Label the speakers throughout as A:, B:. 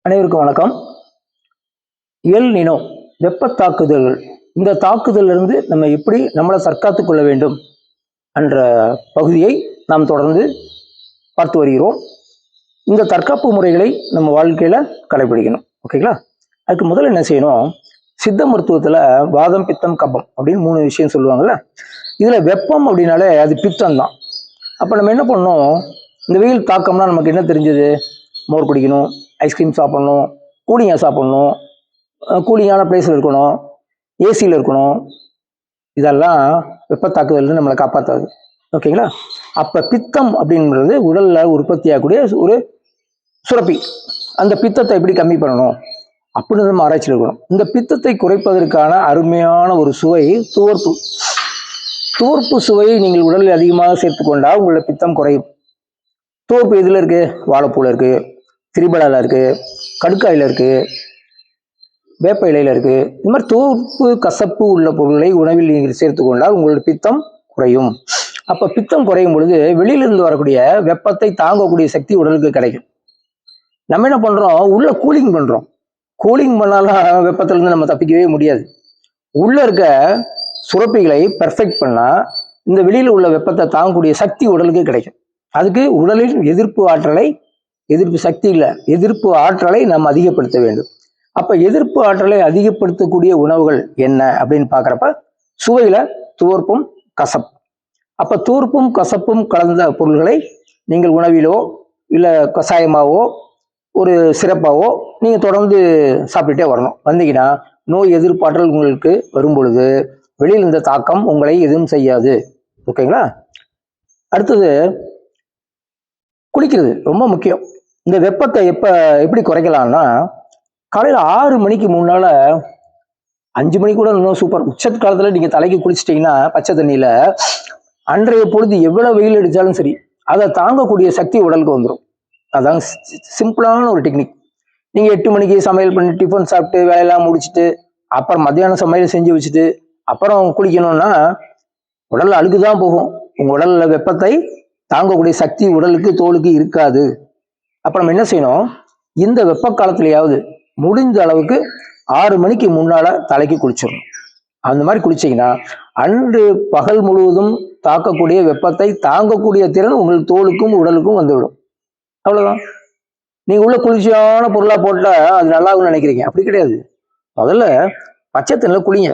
A: அனைவருக்கும் வணக்கம். El Nino வெப்ப தாக்குதல்கள், இந்த தாக்குதலிருந்து நம்ம எப்படி நம்மளை தற்காத்துக் கொள்ள வேண்டும் என்ற பகுதியை நாம் தொடர்ந்து பார்த்து வருகிறோம். இந்த தற்காப்பு முறைகளை நம்ம வாழ்க்கையில் கடைபிடிக்கணும். ஓகேங்களா? அதுக்கு முதல்ல என்ன செய்யணும், சித்த மருத்துவத்தில் வாதம், பித்தம், கபம் அப்படின்னு 3 விஷயம் சொல்லுவாங்கள்ல. இதில் வெப்பம் அப்படின்னாலே அது பித்தம் தான். அப்போ நம்ம என்ன பண்ணணும், இந்த வெயில் தாக்கம்னா நமக்கு என்ன தெரிஞ்சது, மோர் குடிக்கணும், ஐஸ்கிரீம் சாப்பிட்ணும், கூலிங்காக சாப்பிட்ணும், கூலிங்கான பிளேஸில் இருக்கணும், ஏசியில் இருக்கணும். இதெல்லாம் வெப்ப தாக்குதல் நம்மளை காப்பாற்றாது. ஓகேங்களா? அப்போ பித்தம் அப்படின்றது உடலில் உற்பத்தி ஆகக்கூடிய ஒரு சுரப்பி. அந்த பித்தத்தை எப்படி கம்மி பண்ணணும் அப்படின்னு நம்ம ஆராய்ச்சியில் இருக்கணும். இந்த பித்தத்தை குறைப்பதற்கான அருமையான ஒரு சுவை துவர்ப்பு. துவர்ப்பு சுவையை நீங்கள் உடலில் அதிகமாக சேர்த்துக்கொண்டால் உங்களோட பித்தம் குறையும். துவர்ப்பு எதில் இருக்குது? வாழைப்பூவில் இருக்குது, திரிபலாவில் இருக்குது, கடுக்காயில் இருக்குது, வேப்ப இலையில் இருக்குது. இந்த மாதிரி துவர்ப்பு கசப்பு உள்ள பொருட்களை உணவில் நீங்கள் சேர்த்துக்கொண்டால் உங்களோட பித்தம் குறையும். அப்போ பித்தம் குறையும் பொழுது வெளியிலிருந்து வரக்கூடிய வெப்பத்தை தாங்கக்கூடிய சக்தி உடலுக்கு கிடைக்கும். நம்ம என்ன பண்ணுறோம், உள்ள கூலிங் பண்ணுறோம். கூலிங் பண்ணாலும் வெப்பத்திலிருந்து நம்ம தப்பிக்கவே முடியாது. உள்ள இருக்க சுரப்பிகளை பெர்ஃபெக்ட் பண்ணால் இந்த வெளியில் உள்ள வெப்பத்தை தாங்கக்கூடிய சக்தி உடலுக்கு கிடைக்கும். அதுக்கு உடலின் எதிர்ப்பு சக்தி இல்லை, எதிர்ப்பு ஆற்றலை நாம் அதிகப்படுத்த வேண்டும். அப்போ எதிர்ப்பு ஆற்றலை அதிகப்படுத்தக்கூடிய உணவுகள் என்ன அப்படின்னு பார்க்குறப்ப சுவையில் துவர்ப்பும் கசப்பு. அப்போ துவர்ப்பும் கசப்பும் கலந்த பொருள்களை நீங்கள் உணவிலோ இல்லை கஷாயமாவோ ஒரு சிறப்பாவோ நீங்கள் தொடர்ந்து சாப்பிட்டுட்டே வரணும். வந்தீங்கன்னா நோய் எதிர்ப்பாற்றல் உங்களுக்கு வரும் பொழுது வெளியில் இந்த தாக்கம் உங்களை எதுவும் செய்யாது. ஓகேங்களா? அடுத்தது குளிக்கிறது ரொம்ப முக்கியம். இந்த வெப்பத்தை எப்படி குறைக்கலாம்னா, காலையில் 6 மணிக்கு முன்னால், 5 மணிக்கு கூட இன்னும் சூப்பர். உச்ச காலத்தில் நீங்கள் தலைக்கு குளிச்சிட்டிங்கன்னா பச்சை தண்ணியில் அன்றைய பொழுது எவ்வளோ வெயில் அடித்தாலும் சரி அதை தாங்கக்கூடிய சக்தி உடலுக்கு வந்துடும். அதான் சிம்பிளான ஒரு டெக்னிக். நீங்கள் 8 மணிக்கு சமையல் பண்ணி டிஃபன் சாப்பிட்டு வேலையெல்லாம் முடிச்சுட்டு அப்புறம் மத்தியானம் சமையல் செஞ்சு வச்சுட்டு அப்புறம் குளிக்கணும்னா உடலில் அழுக்கு தான் போகும். உங்கள் உடலில் வெப்பத்தை தாங்கக்கூடிய சக்தி உடலுக்கு தோலுக்கு இருக்காது. அப்போ நம்ம என்ன செய்யணும், இந்த வெப்ப காலத்திலேயாவது முடிந்த அளவுக்கு 6 மணிக்கு முன்னால் தலைக்கு குளிச்சிடணும். அந்த மாதிரி குளிச்சிங்கன்னா அன்று பகல் முழுவதும் தாக்கக்கூடிய வெப்பத்தை தாங்கக்கூடிய திறன் உங்கள் தோலுக்கும் உடலுக்கும் வந்துவிடும். அவ்வளோதான். நீங்கள் உள்ள குளிர்ச்சியான பொருளாக போட்டால் அது நல்லாகும்னு நினைக்கிறீங்க. அப்படி கிடையாது. முதல்ல பச்சை தண்ணியில் குளிங்க.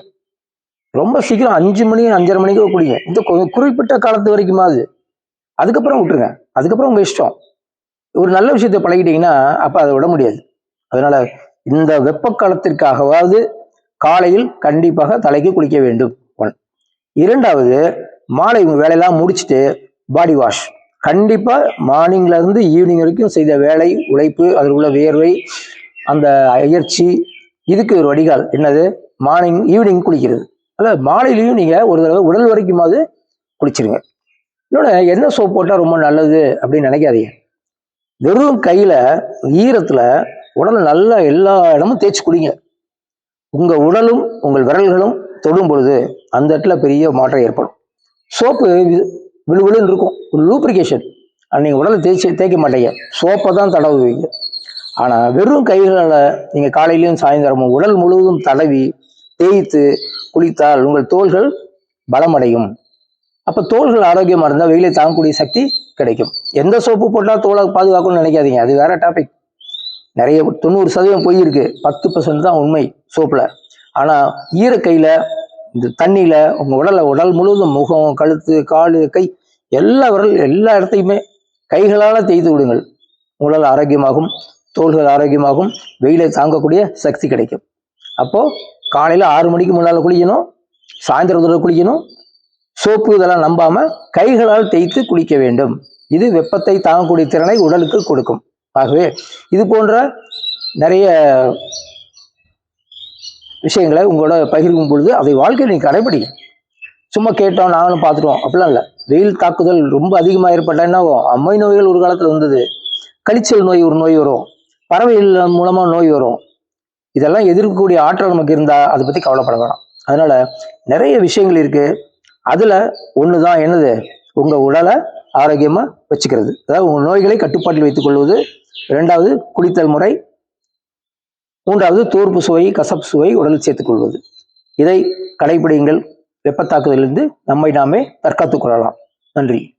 A: ரொம்ப சீக்கிரம் 5 மணி 5:30 மணிக்கு குளிங்க. இந்த குறிப்பிட்ட காலத்து வரைக்குமாவது. அதுக்கப்புறம் விட்டுருங்க. அதுக்கப்புறம் உங்கள் இஷ்டம். ஒரு நல்ல விஷயத்தை பழகிட்டீங்கன்னா அப்போ அதை விட முடியாது. அதனால இந்த வெப்ப காலத்திற்காகவாவது காலையில் கண்டிப்பாக தலைக்கு குளிக்க வேண்டும். 1. 2வது, மாலை வேலையெல்லாம் முடிச்சுட்டு பாடி வாஷ் கண்டிப்பாக மார்னிங்ல இருந்து ஈவினிங் வரைக்கும் செய்த வேலை உழைப்பு, அதில் உள்ள வேர்வை, அந்த அயற்சி, இதுக்கு ஒரு வடிகால் என்னது, ஈவினிங் குளிக்கிறது. அதில் மாலையிலையும் நீங்கள் ஒரு தடவை உடல் வரைக்குமாவது குளிச்சிருங்க. இன்னொன்று, என்ன சோப் போட்டால் ரொம்ப நல்லது அப்படின்னு நினைக்காதீங்க. வெறும் கையில் ஈரத்தில் உடலை நல்லா எல்லா இடமும் தேய்ச்சி குடிங்க. உங்கள் உடலும் உங்கள் விரல்களும் தொடும் பொழுது அந்த இடத்துல பெரிய மாற்றம் ஏற்படும். சோப்பு விழுவிழுன்னு இருக்கும், ஒரு லூப்ரிகேஷன். நீங்கள் உடலை தேய்க்க மாட்டீங்க, சோப்பை தான் தடவுவீங்க. ஆனால் வெறும் கைகளில் நீங்கள் காலையிலையும் சாயந்தரமும் உடல் முழுவதும் தடவி தேய்த்து குளித்தால் உங்கள் தோள்கள் பலமடையும். அப்போ தோள்கள் ஆரோக்கியமாக இருந்தால் வெயிலை தாங்கக்கூடிய சக்தி கிடைக்கும். எந்த சோப்பு போட்டால் தோலை பாதுகாக்கணும்னு நினைக்காதீங்க, அது வேற டாபிக். நிறைய 90% பொய் இருக்கு, 10% தான் உண்மை சோப்பில். ஆனால் ஈரக்கையில் இந்த தண்ணியில் உங்கள் உடல் முழுவதும் முகம், கழுத்து, கால், கை எல்லா இடத்தையுமே கைகளால் தேய்த்து விடுங்கள். உடல் ஆரோக்கியமாகும், தோள்கள் ஆரோக்கியமாகும், வெயிலை தாங்கக்கூடிய சக்தி கிடைக்கும். அப்போது காலையில் 6 மணிக்கு முன்னால் குளிக்கணும், சாயந்தரத்தில் குளிக்கணும். சோப்பு இதெல்லாம் நம்பாம கைகளால் தேய்த்து குளிக்க வேண்டும். இது வெப்பத்தை தாங்கக்கூடிய திறனை உடலுக்கு கொடுக்கும். ஆகவே இது போன்ற நிறைய விஷயங்களை உங்களோட பகிர்க்கும் பொழுது அதை வாழ்க்கையில் நீங்கள் கடைபிடிங்க. சும்மா கேட்டோம் நாங்களும் பார்த்துட்டோம் அப்படிலாம் இல்லை. வெயில் தாக்குதல் ரொம்ப அதிகமாக ஏற்பட்டால் என்ன ஆகும், அம்மை நோய்கள் ஒரு காலத்தில் வந்தது, கழிச்சல் நோய் ஒரு நோய் வரும், பறவைகள் மூலமாக நோய் வரும். இதெல்லாம் எதிர்க்கக்கூடிய ஆற்றல் நமக்கு இருந்தால் அதை பற்றி கவலைப்பட வேணாம். அதனால நிறைய விஷயங்கள் இருக்கு. அதில் ஒன்று தான் என்னது, உங்கள் உடலை ஆரோக்கியமாக வச்சுக்கிறது, அதாவது உங்கள் நோய்களை கட்டுப்பாட்டில் வைத்துக் கொள்வது. 2வது குளித்தல் முறை, மூன்றாவது தோற்பு சுவை, கசப்பு சுவை உடலில் சேர்த்துக் கொள்வது. இதை கடைபிடியுங்கள். வெப்பத்தாக்குதலிருந்து நம்மை நாமே தற்காத்துக் கொள்ளலாம். நன்றி.